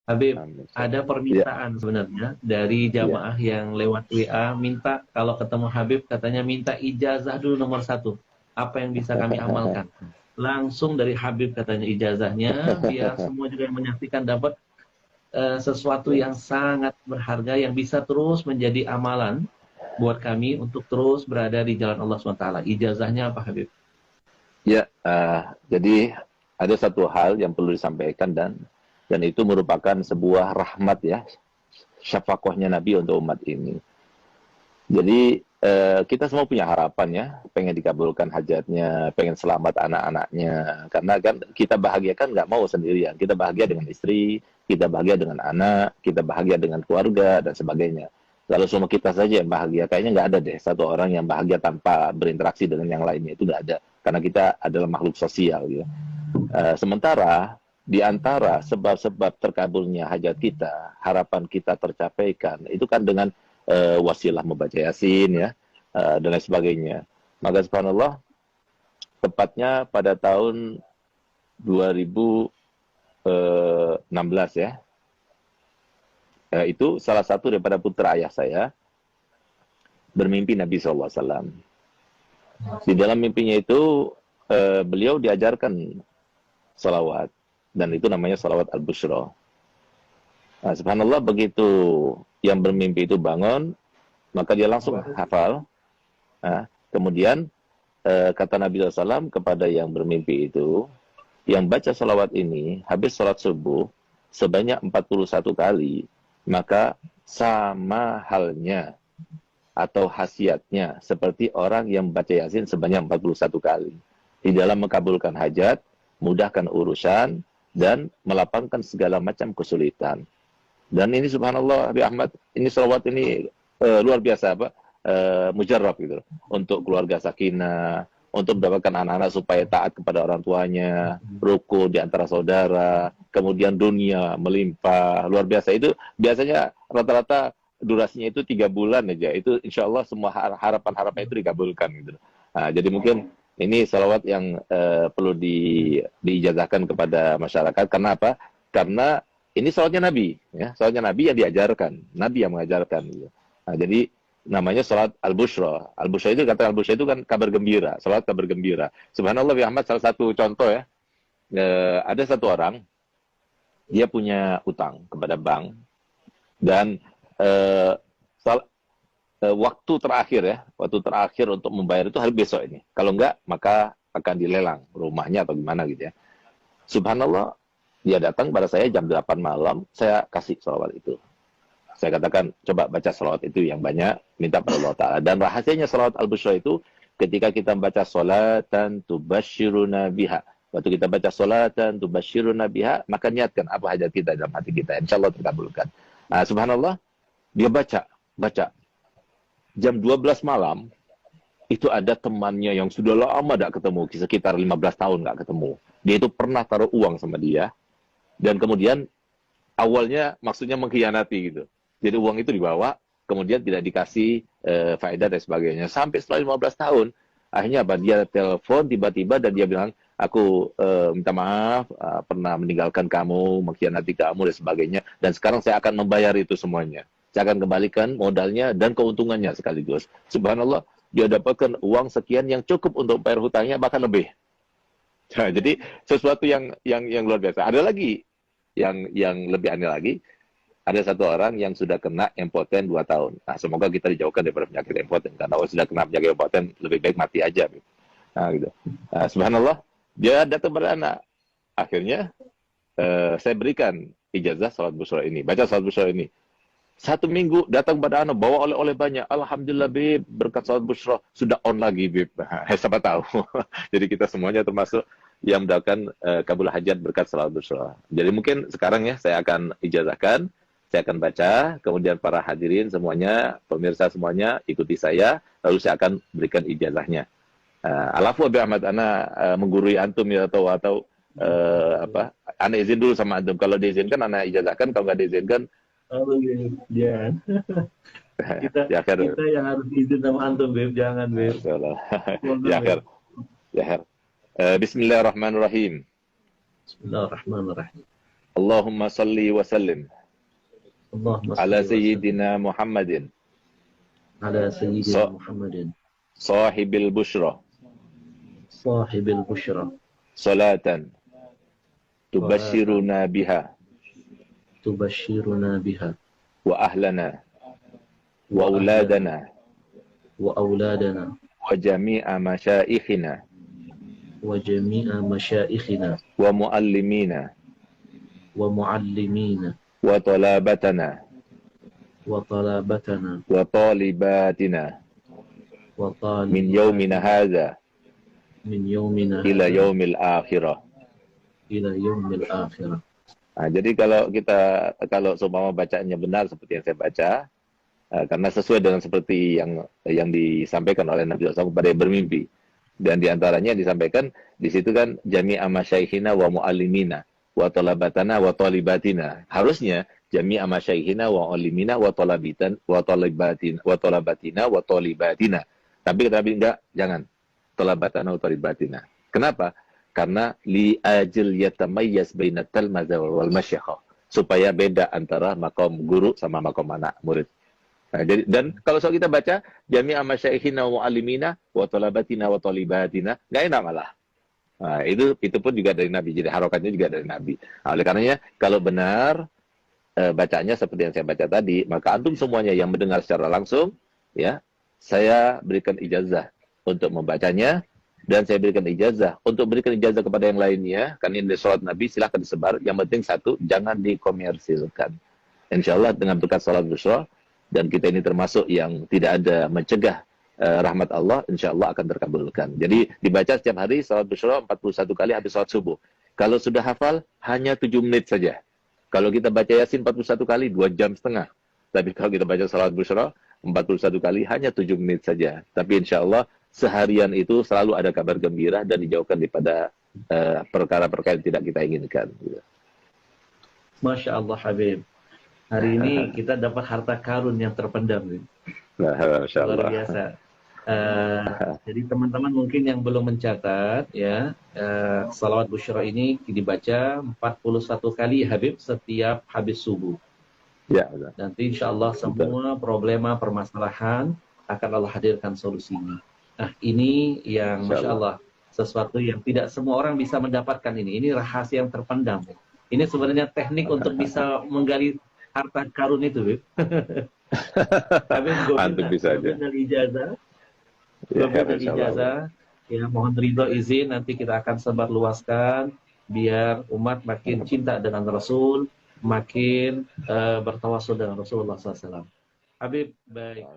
Habib, Amin. ada Ya, permintaan sebenarnya dari ya. jamaah yang lewat WA minta kalau ketemu Habib katanya minta ijazah dulu nomor satu. Apa yang bisa kami amalkan? Langsung dari Habib katanya ijazahnya, biar semua juga yang menyaksikan dapat sesuatu Ya, yang sangat berharga yang bisa terus menjadi amalan buat kami untuk terus berada di jalan Allah SWT. Ijazahnya apa Habib? ya, jadi ada satu hal yang perlu disampaikan dan itu merupakan sebuah rahmat ya, syafaqahnya Nabi untuk umat ini. Jadi kita semua punya harapan ya, pengen dikabulkan hajatnya, pengen selamat anak-anaknya. Karena kan kita bahagia kan nggak mau sendirian. Kita bahagia dengan istri, kita bahagia dengan anak, kita bahagia dengan keluarga dan sebagainya. Kalau semua kita saja yang bahagia, kayaknya nggak ada deh satu orang yang bahagia tanpa berinteraksi dengan yang lainnya. Itu nggak ada. Karena kita adalah makhluk sosial gitu. Sementara di antara sebab-sebab terkabulnya hajat kita, harapan kita tercapaikan, itu kan dengan wasilah membaca Yasin ya, dan lain sebagainya. Maka subhanallah, tepatnya pada tahun 2016 ya, itu salah satu daripada putra ayah saya bermimpi Nabi SAW. Di dalam mimpinya itu beliau diajarkan salawat, dan itu namanya salawat al-bushra. Nah, subhanallah, begitu yang bermimpi itu bangun, maka dia langsung hafal. Nah, kemudian kata Nabi SAW kepada yang bermimpi itu, yang baca salawat ini habis sholat subuh sebanyak 41 kali, maka sama halnya atau khasiatnya seperti orang yang baca Yasin sebanyak 41 kali. Di dalam mengabulkan hajat, mudahkan urusan, dan melapangkan segala macam kesulitan. Dan ini subhanallah, Habib Ahmad, ini salawat ini luar biasa apa? Mujarrab gitu. Untuk keluarga sakinah, untuk mendapatkan anak-anak supaya taat kepada orang tuanya, rukun di antara saudara, kemudian dunia melimpah, luar biasa. Itu biasanya rata-rata durasinya itu 3 bulan aja. Itu insya Allah semua harapan-harapan itu dikabulkan gitu. Nah, jadi mungkin ini salawat yang perlu diijazahkan kepada masyarakat. Karena apa? Karena ini salawatnya Nabi, ya, salawatnya Nabi yang diajarkan, Nabi yang mengajarkan. Gitu. Nah, jadi namanya salat al-bushra. Al-bushra itu, kata al-bushra itu kan kabar gembira, salat kabar gembira. Subhanallah, Ahmad, salah satu contoh ya, ada satu orang, dia punya utang kepada bank, dan eh, waktu terakhir untuk membayar itu hari besok ini. Kalau enggak, maka akan dilelang rumahnya atau gimana gitu ya. Subhanallah, dia datang pada saya jam 8 malam, saya kasih salawat itu. Saya katakan, coba baca salawat itu yang banyak, minta pada Allah Ta'ala. Dan rahasianya salawat al-bushra itu, ketika kita baca salatan tubashiruna biha. Waktu kita baca salatan tubashiruna biha, maka niatkan apa hajat kita dalam hati kita. Insya Allah terkabulkan. Nah, subhanallah, dia baca. Jam 12 malam, itu ada temannya yang sudah lama tidak ketemu, sekitar 15 tahun nggak ketemu. Dia itu pernah taruh uang sama dia, dan kemudian awalnya maksudnya mengkhianati gitu. Jadi uang itu dibawa, kemudian tidak dikasih faedah dan sebagainya. Sampai setelah 15 tahun, akhirnya apa? Dia telepon tiba-tiba dan dia bilang, aku minta maaf, pernah meninggalkan kamu, mengkhianati kamu dan sebagainya. Dan sekarang saya akan membayar itu semuanya. Saya akan kembalikan modalnya dan keuntungannya sekaligus. Subhanallah, dia dapatkan uang sekian yang cukup untuk bayar hutangnya, bahkan lebih. Nah, jadi sesuatu yang luar biasa. Ada lagi yang lebih aneh lagi. Ada satu orang yang sudah kena impoten 2 tahun. Nah, semoga kita dijauhkan daripada penyakit impoten. Karena kalau sudah kena penyakit impoten, lebih baik mati aja. Nah, gitu. Nah, subhanallah, dia datang pada anak. Akhirnya, saya berikan ijazah salat busra ini. Baca salat busra ini. 1 minggu datang pada anak, bawa oleh-oleh banyak. Alhamdulillah, Bib, berkat salat busra. Sudah on lagi, Bib. Siapa tahu. Jadi kita semuanya termasuk yang mendapatkan kabul hajat berkat salat busra. Jadi mungkin sekarang ya, saya akan ijazahkan. Saya akan baca, kemudian para hadirin semuanya, pemirsa semuanya, ikuti saya, lalu saya akan berikan ijazahnya. Alafu Abi Ahmad, ana menggurui antum ya, atau apa? Ana izin dulu sama antum. Kalau diizinkan, ana ijazahkan. Kalau nggak diizinkan, Oh, Beb. Jangan. Kita ya akhir, kita yang harus izin sama antum, Beb. Jangan, Beb. ya Mohon, akhir, Beb. ya akhir. Bismillahirrahmanirrahim. Bismillahirrahmanirrahim. Allahumma salli wa sallim Allahumma ala salli wa sallim sayyidina Muhammadin ala sayyidina Muhammadin sahibil bushra sahibil busyra salatan tubashiruna biha tubashiruna biha wa ahlana wa auladana wa auladana wa jami'a masyaikhina wa jami'a masyaikhina wa muallimina wa muallimina wa talabatana wa talabatana wa talibatina wa min yaumina hadha min yaumina ila hadha yaumil akhirah. ila yaumil akhirah. Nah, jadi kalau seumpama bacaannya benar seperti yang saya baca, karena sesuai dengan seperti yang disampaikan oleh Nabi SAW kepada yang bermimpi, dan diantaranya disampaikan di situ kan jami'a masyaikhina wa muallimina wa talabatana wa talibatina. Harusnya jami'a masyaikhina wa muallimina wa talabitan wa talibatina wa talabatina wa talibatina. Tapi kata Nabi enggak, jangan talabatana wa talibatina. Kenapa? Karena li ajil yatamayyaz bainat talmaza wal masyayikh, supaya beda antara makom guru sama makom anak murid. Nah, jadi, dan kalau soal kita baca jami'a masyaikhina wa muallimina wa talabatina wa talibatina, enggak enak malah. Nah, itu pun juga dari Nabi. Jadi harokatnya juga dari Nabi. Nah, oleh karenanya kalau benar bacaannya seperti yang saya baca tadi, maka antum semuanya yang mendengar secara langsung, ya, saya berikan ijazah untuk membacanya. Dan saya berikan ijazah untuk berikan ijazah kepada yang lainnya, karena ini sholat Nabi, silahkan disebar. Yang penting satu, jangan dikomersilkan. Insya Allah dengan berkat sholat Bushra, dan kita ini termasuk yang tidak ada mencegah rahmat Allah, insya Allah akan terkabulkan. Jadi dibaca setiap hari sholat Bushra 41 kali habis sholat subuh. Kalau sudah hafal, hanya 7 menit saja. Kalau kita baca Yasin 41 kali, 2 jam setengah. Tapi kalau kita baca sholat Bushra 41 kali, hanya 7 menit saja. Tapi insya Allah seharian itu selalu ada kabar gembira dan dijauhkan daripada perkara-perkara yang tidak kita inginkan. Masya Allah Habib. Hari ini kita dapat harta karun yang terpendam. Masya Allah. Luar biasa. Jadi teman-teman mungkin yang belum mencatat, ya, salawat Bushra ini dibaca 41 kali Habib setiap habis subuh. Ya, nanti insya Allah semua problema permasalahan akan Allah hadirkan solusinya. Nah, ini yang Masya Allah, sesuatu yang tidak semua orang bisa mendapatkan ini. Ini rahasia yang terpendam. Ini sebenarnya teknik untuk bisa menggali harta karun itu, Bib. Tapi Antum bisa aja. dari ijazah, ya mohon ridho izin, nanti kita akan sebar luaskan biar umat makin cinta dengan Rasul, makin bertawasul dengan Rasulullah SAW. Habib, baik.